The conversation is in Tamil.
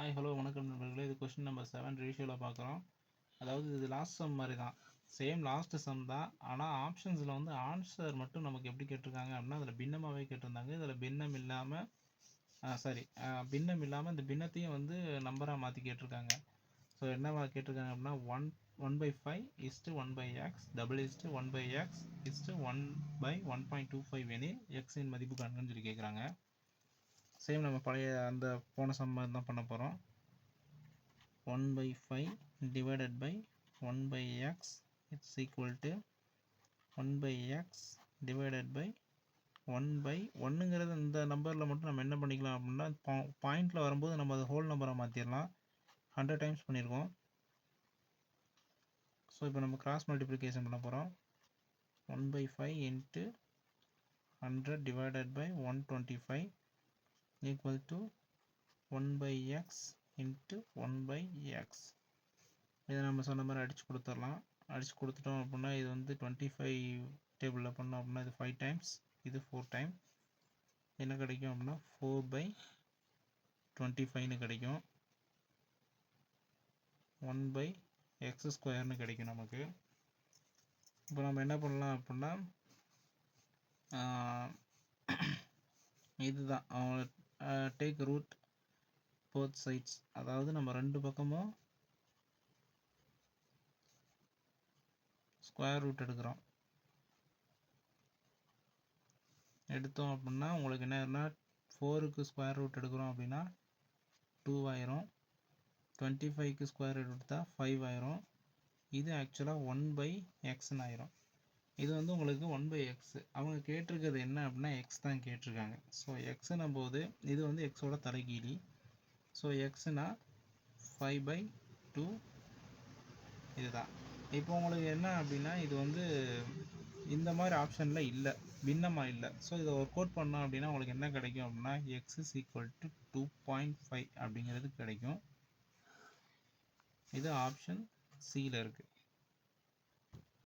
ஹாய் ஹலோ வணக்கம் நண்பர்களே. இது கொஸ்டின் நம்பர் 7 ரேஷியோவில் பார்க்குறோம். அதாவது இது லாஸ்ட் சம் மாதிரி தான், சேம் லாஸ்ட் சம் தான். ஆனால் ஆப்ஷன்ஸில் வந்து ஆன்சர் மட்டும் நமக்கு எப்படி கேட்டிருக்காங்க அப்படின்னா, அதில் பின்னமாகவே கேட்டிருந்தாங்க. இதில் பின்னம் இல்லாமல் பின்னம் இல்லாமல் இந்த பின்னத்தையும் வந்து நம்பராக மாற்றி கேட்டிருக்காங்க. ஸோ என்னவா கேட்டிருக்காங்க அப்படின்னா 1/5 1/x =1/x 1/1.25 எனில் எக்ஸின் மதிப்பு காண்கன்னு சொல்லி கேட்குறாங்க. சேம் நம்ம பழைய அந்த போன சம் மாதிரி தான் பண்ண போகிறோம். 1/5 divided by 1/x is equal to 1/x divided by 1/1ங்கிறது இந்த நம்பரில் மட்டும் நம்ம என்ன பண்ணிக்கலாம் அப்படின்னா, பாயிண்டில் வரும்போது நம்ம அதை ஹோல் நம்பராக மாற்றிடலாம். 100 டைம்ஸ் பண்ணியிருக்கோம். ஸோ இப்போ நம்ம கிராஸ் மல்டிப்ளிகேஷன் பண்ண போகிறோம். 1/5 into 100 divided by 125 equal to 1/x into 1/x. இதை நம்ம சொன்ன மாதிரி அடித்து கொடுத்துடலாம். அடித்து கொடுத்துட்டோம் அப்படின்னா இது வந்து 25 டேபிளில் பண்ணோம் அப்படின்னா இது 5 டைம்ஸ், இது 4 டைம். என்ன கிடைக்கும் அப்படின்னா 4/25 கிடைக்கும். 1/x² கிடைக்கும் நமக்கு. இப்போ நம்ம என்ன பண்ணலாம் அப்படின்னா, இதுதான் டேக் ரூட் போத் சைட்ஸ். அதாவது நம்ம ரெண்டு பக்கமும் ஸ்கொயர் ரூட் எடுக்கிறோம். எடுத்தோம் அப்படின்னா உங்களுக்கு என்ன, 4க்கு ஸ்கொயர் ரூட் எடுக்கிறோம் அப்படின்னா 2 ஆயிரும். 25க்கு ஸ்கொயர் ரூட் எடுத்தால் 5 ஆயிரும். இது ஆக்சுவலாக 1/xன்னு ஆயிரும். இது வந்து உங்களுக்கு 1/x. அவங்க கேட்டிருக்கிறது என்ன அப்படின்னா எக்ஸ் தான் கேட்டிருக்காங்க. ஸோ எக்ஸுன்னும் போது இது வந்து எக்ஸோட தலைகீழி. ஸோ எக்ஸ்னா 5/2 இதுதான். இப்போ உங்களுக்கு என்ன அப்படின்னா இது வந்து இந்த மாதிரி ஆப்ஷனில் இல்லை, பின்னமாக இல்லை. ஸோ இதை ஒர்க் அவுட் பண்ணோம் அப்படின்னா உங்களுக்கு என்ன கிடைக்கும் அப்படின்னா x is equal to 2.5 அப்படிங்கிறது கிடைக்கும். இது ஆப்ஷன் சியில் இருக்குது.